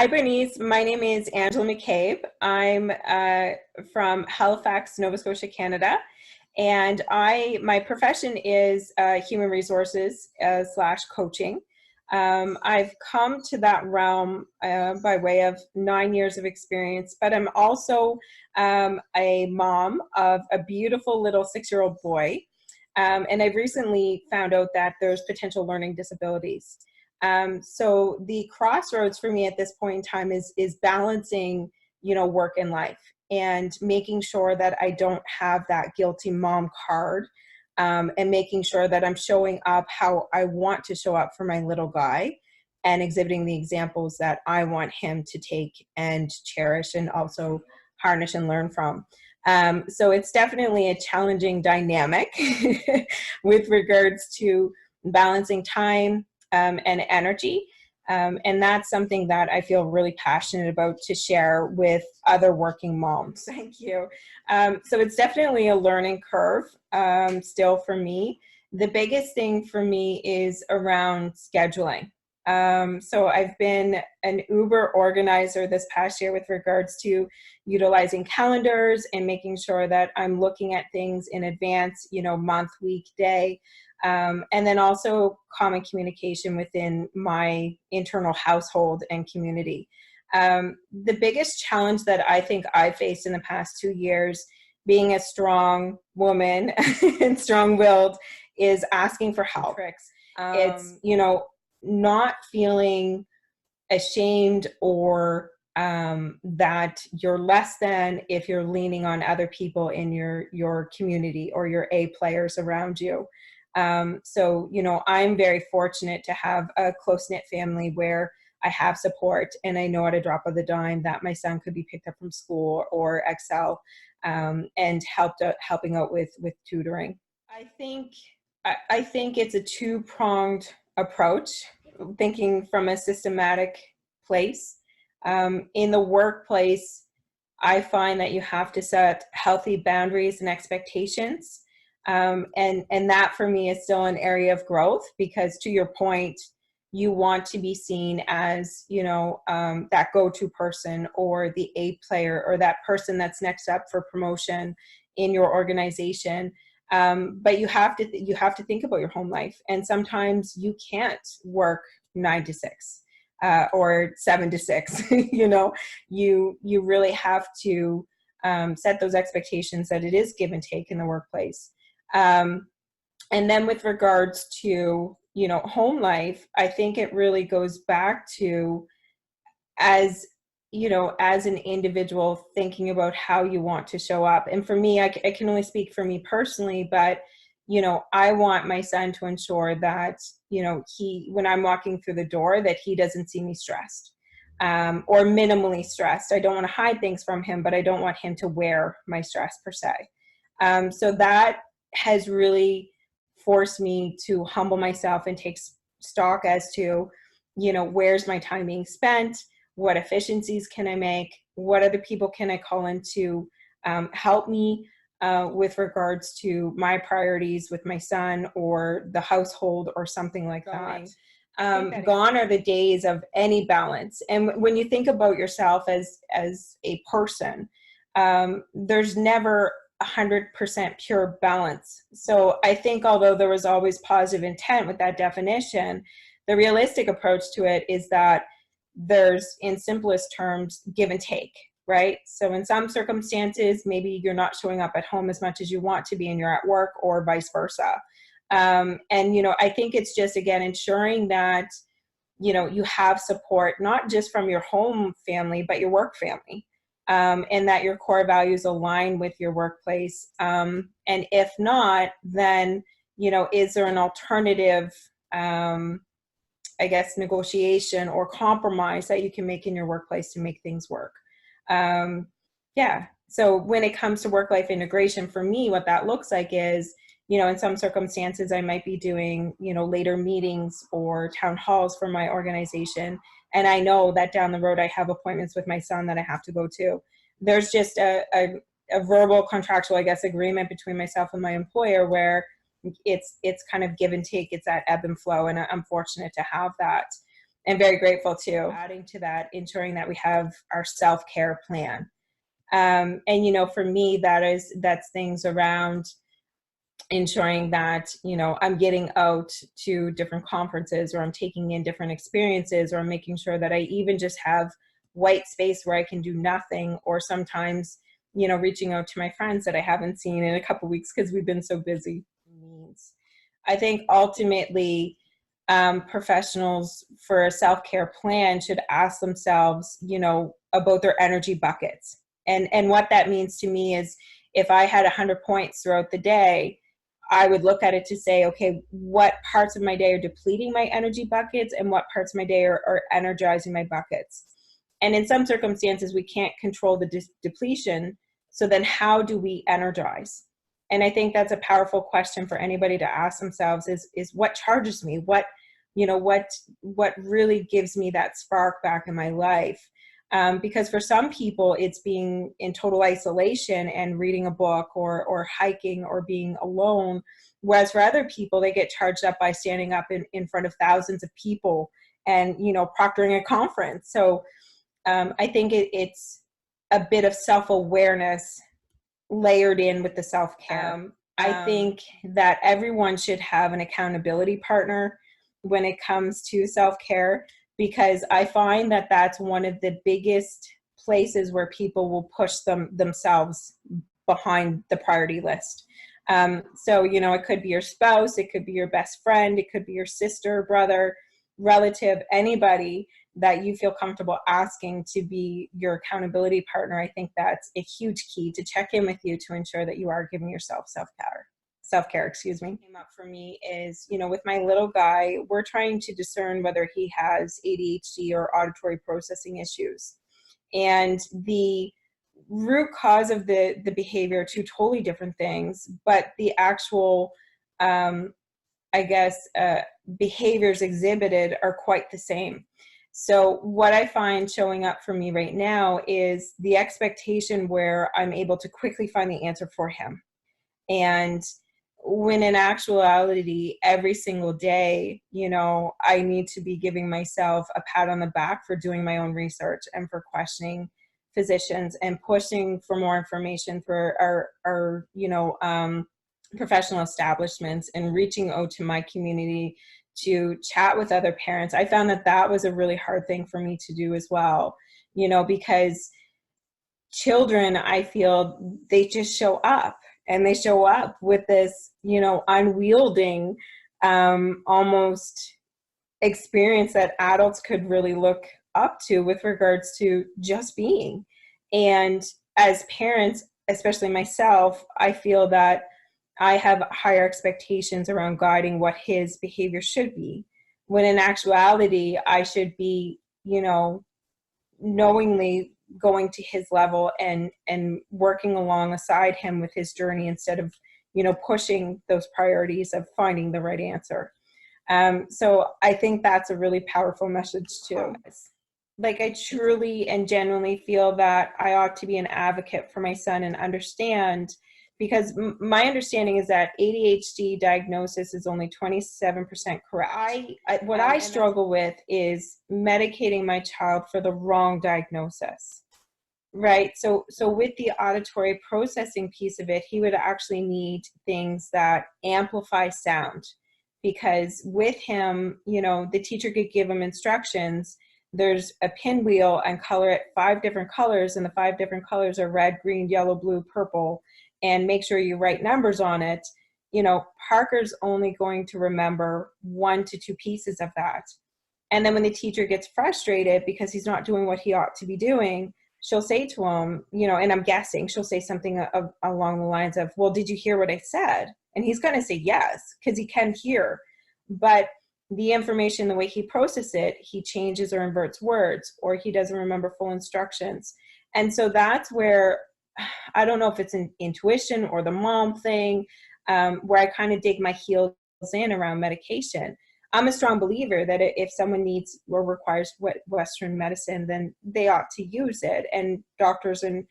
Hi, Bernice. My name is Angela MacCabe. I'm from Halifax, Nova Scotia, Canada. And my profession is human resources slash coaching. I've come to that realm by way of 9 years of experience, but I'm also a mom of a beautiful little 6-year-old boy. And I've recently found out that there's potential learning disabilities. So the crossroads for me at this point in time is balancing, work and life, and making sure that I don't have that guilty mom card, and making sure that I'm showing up how I want to show up for my little guy and exhibiting the examples that I want him to take and cherish and also harness and learn from. So it's definitely a challenging dynamic with regards to balancing time and energy. And that's something that I feel really passionate about to share with other working moms. Thank you. So it's definitely a learning curve still for me. The biggest thing for me is around scheduling. So I've been an Uber organizer this past year with regards to utilizing calendars and making sure that I'm looking at things in advance, month, week, day. And then also common communication within my internal household and community. The biggest challenge that I think I faced in the past 2 years, being a strong woman and strong-willed, is asking for help. It's, not feeling ashamed or that you're less than if you're leaning on other people in your community or your A players around you. So, I'm very fortunate to have a close-knit family where I have support, and I know at a drop of the dime that my son could be picked up from school or Excel, and helping out with tutoring. I think it's a two-pronged approach, thinking from a systematic place. In the workplace, I find that you have to set healthy boundaries and expectations. And that for me is still an area of growth, because to your point, you want to be seen as, that go-to person or the A player or that person that's next up for promotion in your organization. But you have to think about your home life. And sometimes you can't work 9 to 6 or 7 to 6, you really have to set those expectations that it is give and take in the workplace. And then with regards to, home life, I think it really goes back to as an individual thinking about how you want to show up. And for me, I can only speak for me personally, but, I want my son to ensure that, when I'm walking through the door, that he doesn't see me stressed, or minimally stressed. I don't want to hide things from him, but I don't want him to wear my stress per se. So that has really forced me to humble myself and take stock as to, where's my time being spent? What efficiencies can I make? What other people can I call in to help me with regards to my priorities with my son or the household or something like that. Gone are the days of any balance. And when you think about yourself as a person, there's never 100% pure balance. So I think although there was always positive intent with that definition, the realistic approach to it is that there's, in simplest terms, give and take, right? So in some circumstances, maybe you're not showing up at home as much as you want to be and you're at work, or vice versa. And, I think it's just, again, ensuring that, you have support, not just from your home family, but your work family. And that your core values align with your workplace. And if not, then, is there an alternative, negotiation or compromise that you can make in your workplace to make things work? So when it comes to work-life integration, for me, what that looks like is, in some circumstances, I might be doing, later meetings or town halls for my organization. And I know that down the road, I have appointments with my son that I have to go to. There's just a verbal contractual, agreement between myself and my employer where it's kind of give and take. It's that ebb and flow. And I'm fortunate to have that. and very grateful too. Adding to that, ensuring that we have our self-care plan. And, you know, for me, that's things around ensuring that, you know, I'm getting out to different conferences, or I'm taking in different experiences, or I'm making sure that I even just have white space where I can do nothing, or sometimes, you know, reaching out to my friends that I haven't seen in a couple of weeks because we've been so busy. I think ultimately, professionals for a self-care plan should ask themselves, you know, about their energy buckets. And what that means to me is, if I had 100 points throughout the day, I would look at it to say, okay, what parts of my day are depleting my energy buckets, and what parts of my day are energizing my buckets. And in some circumstances, we can't control the depletion. So then how do we energize? And I think that's a powerful question for anybody to ask themselves, is what charges me? What, you know, what really gives me that spark back in my life? Because for some people, it's being in total isolation and reading a book, or hiking, or being alone. Whereas for other people, they get charged up by standing up in front of thousands of people and, you know, proctoring a conference. So I think it's a bit of self-awareness layered in with the self-care. I think that everyone should have an accountability partner when it comes to self-care, because I find that that's one of the biggest places where people will push themselves behind the priority list. So, you know, it could be your spouse, it could be your best friend, it could be your sister, brother, relative, anybody that you feel comfortable asking to be your accountability partner. I think that's a huge key to check in with you to ensure that you are giving yourself self-care, excuse me. Came up for me is, you know, with my little guy, we're trying to discern whether he has ADHD or auditory processing issues. And the root cause of the behavior are two totally different things, but the actual, behaviors exhibited are quite the same. So what I find showing up for me right now is the expectation where I'm able to quickly find the answer for him. And when in actuality, every single day, you know, I need to be giving myself a pat on the back for doing my own research, and for questioning physicians, and pushing for more information for our professional establishments, and reaching out to my community to chat with other parents. I found that was a really hard thing for me to do as well, you know, because children, I feel, they just show up, and they show up with this, you know, unwielding, almost experience that adults could really look up to with regards to just being. And as parents, especially myself, I feel that I have higher expectations around guiding what his behavior should be, when in actuality, I should be, you know, knowingly going to his level and working alongside him with his journey, instead of, you know, pushing those priorities of finding the right answer. So I think that's a really powerful message too. Like, I truly and genuinely feel that I ought to be an advocate for my son and understand, because my understanding is that ADHD diagnosis is only 27% correct. What I struggle with is medicating my child for the wrong diagnosis, right? So with the auditory processing piece of it, he would actually need things that amplify sound, because with him, you know, the teacher could give him instructions. There's a pinwheel and color it 5 different colors, and the 5 different colors are red, green, yellow, blue, purple, and make sure you write numbers on it. You know, Parker's only going to remember 1 to 2 pieces of that. And then when the teacher gets frustrated because he's not doing what he ought to be doing, she'll say to him, you know, and I'm guessing she'll say something along the lines of, well, did you hear what I said? And he's going to say yes, because he can hear. But the information, the way he processes it, he changes or inverts words, or he doesn't remember full instructions. And so that's where, I don't know if it's an intuition or the mom thing, where I kind of dig my heels in around medication. I'm a strong believer that if someone needs or requires Western medicine, then they ought to use it. And doctors and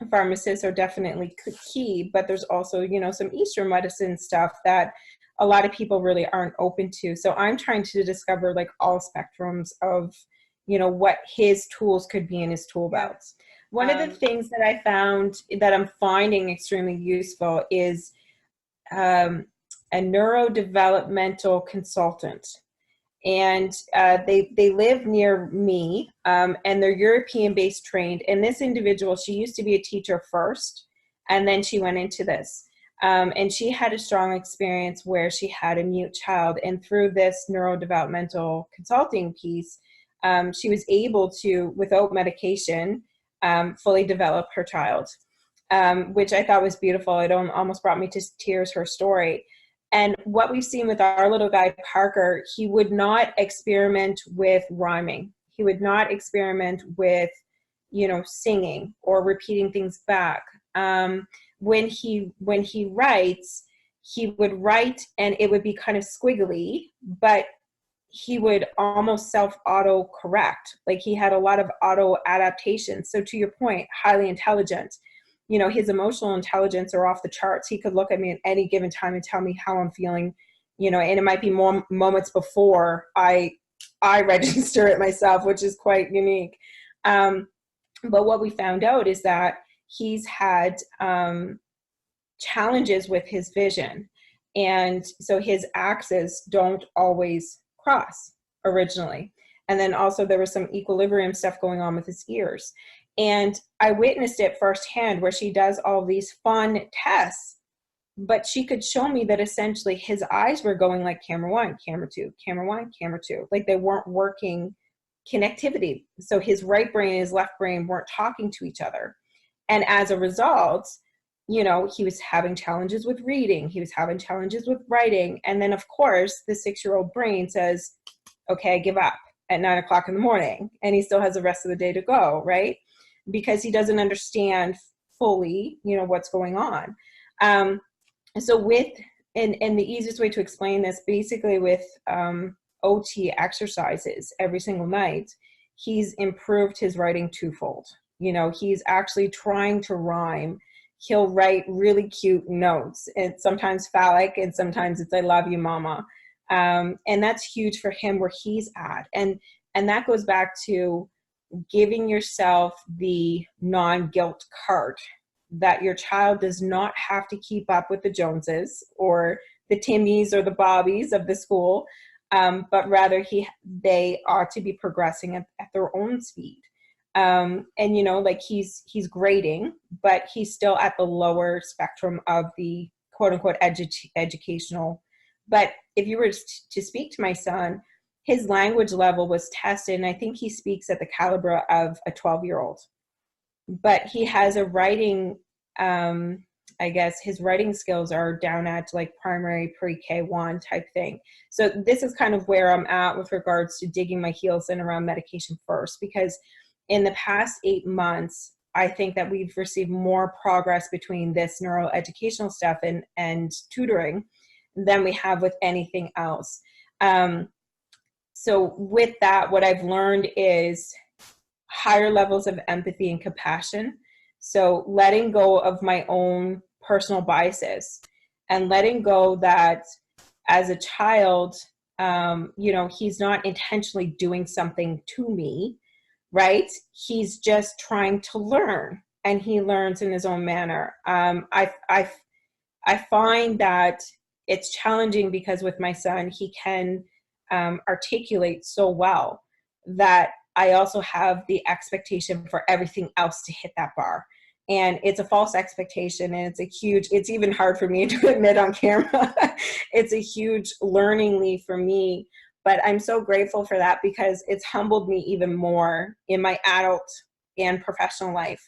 pharmacists are definitely key, but there's also, you know, some Eastern medicine stuff that a lot of people really aren't open to. So I'm trying to discover like all spectrums of, you know, what his tools could be in his tool belts. One of the things that I found that I'm finding extremely useful is a neurodevelopmental consultant. And they live near me, and they're European-based trained. And this individual, she used to be a teacher first, and then she went into this. And she had a strong experience where she had a mute child. And through this neurodevelopmental consulting piece, she was able to, without medication, fully develop her child, which I thought was beautiful. It almost brought me to tears, her story. And what we've seen with our little guy, Parker, he would not experiment with rhyming. He would not experiment with, you know, singing or repeating things back. When he writes, he would write and it would be kind of squiggly, but he would almost self-auto correct. Like he had a lot of auto adaptation. So to your point, highly intelligent. You know, his emotional intelligence are off the charts. He could look at me at any given time and tell me how I'm feeling, you know, and it might be more moments before I register it myself, which is quite unique. But what we found out is that he's had challenges with his vision. And so his axes don't always cross originally. And then also there was some equilibrium stuff going on with his ears. And I witnessed it firsthand where she does all these fun tests, but she could show me that essentially his eyes were going like camera one, camera two, camera one, camera two, like they weren't working connectivity. So his right brain and his left brain weren't talking to each other. And as a result, you know, he was having challenges with reading. He was having challenges with writing. And then of course the 6-year-old brain says, okay, I give up at 9 o'clock in the morning. And he still has the rest of the day to go, right? Because he doesn't understand fully, you know, what's going on. So with, and the easiest way to explain this, basically with OT exercises every single night, he's improved his writing twofold. You know, he's actually trying to rhyme. He'll write really cute notes, and sometimes phallic, and sometimes it's "I love you, mama." And that's huge for him where he's at. And that goes back to giving yourself the non-guilt card that your child does not have to keep up with the Joneses or the Timmies or the Bobbies of the school, but rather they ought to be progressing at their own speed. And you know, like he's grading, but he's still at the lower spectrum of the quote unquote educational. But if you were to speak to my son, his language level was tested, and I think he speaks at the caliber of a 12-year-old. But he has a writing, I guess his writing skills are down at like primary pre-K1 type thing. So this is kind of where I'm at with regards to digging my heels in around medication first, because in the past 8 months, I think that we've received more progress between this neuroeducational stuff and tutoring than we have with anything else. So with that, what I've learned is higher levels of empathy and compassion. So letting go of my own personal biases and letting go that as a child, you know, he's not intentionally doing something to me, right? He's just trying to learn, and he learns in his own manner. I find that it's challenging because with my son, he can articulate so well that I also have the expectation for everything else to hit that bar. And it's a false expectation, and it's even hard for me to admit on camera. It's a huge learning leave for me, but I'm so grateful for that because it's humbled me even more in my adult and professional life,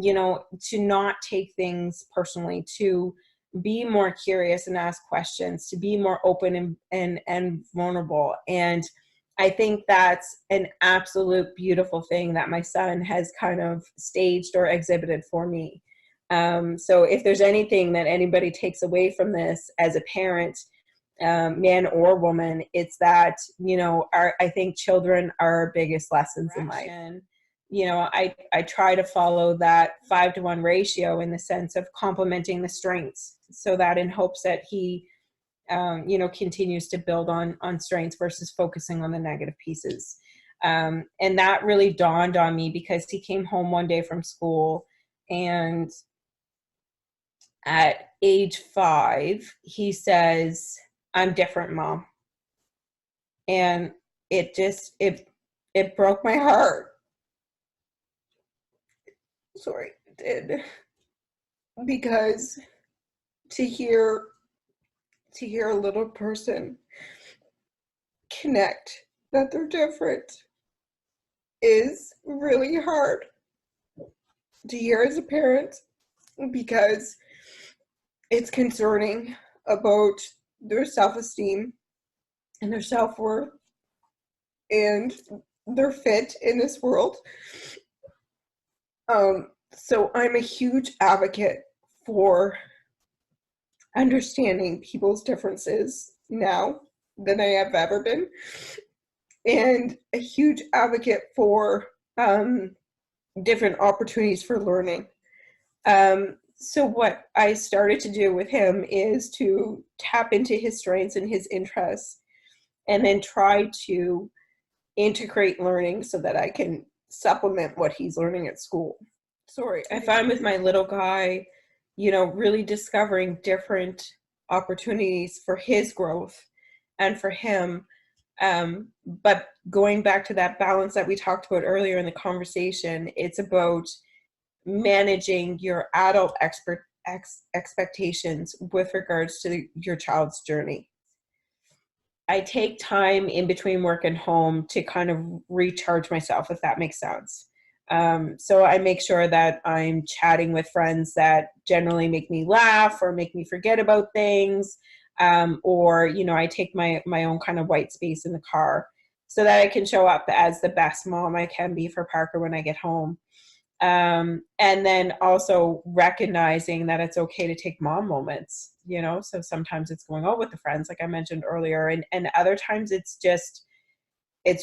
you know, to not take things personally, to be more curious and ask questions, to be more open and vulnerable. And I think that's an absolute beautiful thing that my son has kind of staged or exhibited for me. So if there's anything that anybody takes away from this as a parent, man or woman, it's that, you know, I think children are our biggest lessons in life. And, you know, I try to follow that 5-to-1 ratio in the sense of complementing the strengths, so that in hopes that he continues to build on strengths versus focusing on the negative pieces. And that really dawned on me because he came home one day from school, and at age 5, he says, "I'm different, Mom." And it broke my heart. Sorry, it did. Because to hear a little person connect that they're different is really hard to hear as a parent, because it's concerning about their self-esteem and their self-worth and their fit in this world. So I'm a huge advocate for understanding people's differences now than I have ever been, and a huge advocate for different opportunities for learning. So what I started to do with him is to tap into his strengths and his interests, and then try to integrate learning so that I can supplement what he's learning at school. Sorry, I find with my little guy, really discovering different opportunities for his growth and for him. But going back to that balance that we talked about earlier in the conversation, it's about managing your adult expectations with regards to your child's journey. I take time in between work and home to kind of recharge myself, if that makes sense. So I make sure that I'm chatting with friends that generally make me laugh or make me forget about things. Or, I take my own kind of white space in the car so that I can show up as the best mom I can be for Parker when I get home. And then also recognizing that it's okay to take mom moments, so sometimes it's going out with the friends, like I mentioned earlier, and other times it's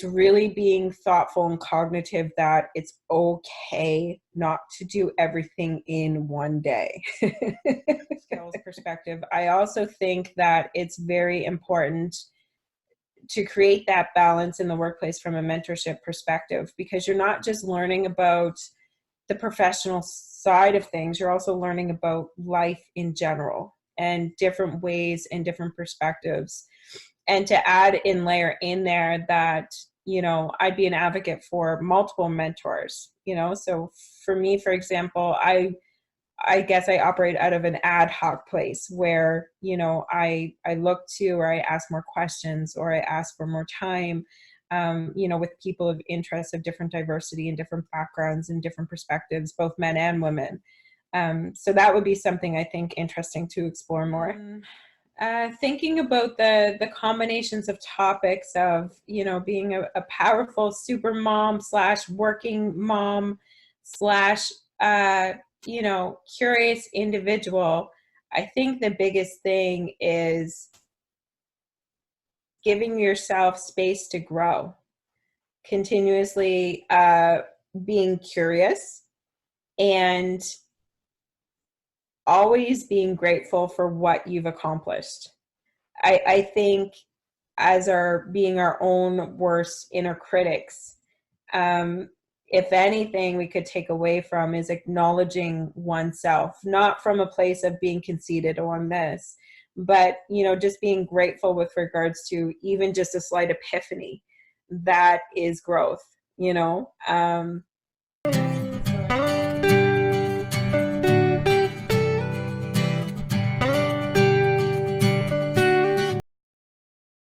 really being thoughtful and cognitive that it's okay not to do everything in one day. Skills perspective. I also think that it's very important to create that balance in the workplace from a mentorship perspective, because you're not just learning about the professional side of things, you're also learning about life in general and different ways and different perspectives. And to add in layer in there that, I'd be an advocate for multiple mentors, so for me, for example, I guess I operate out of an ad hoc place where, I look to, or I ask more questions, or I ask for more time, with people of interest, of different diversity and different backgrounds and different perspectives, both men and women. So that would be something I think interesting to explore more. Thinking about the combinations of topics of, being a powerful super mom / working mom / curious individual, I think the biggest thing is giving yourself space to grow, continuously being curious, and always being grateful for what you've accomplished. I think as being our own worst inner critics, if anything we could take away from is acknowledging oneself, not from a place of being conceited on this, but, just being grateful with regards to even just a slight epiphany. That is growth,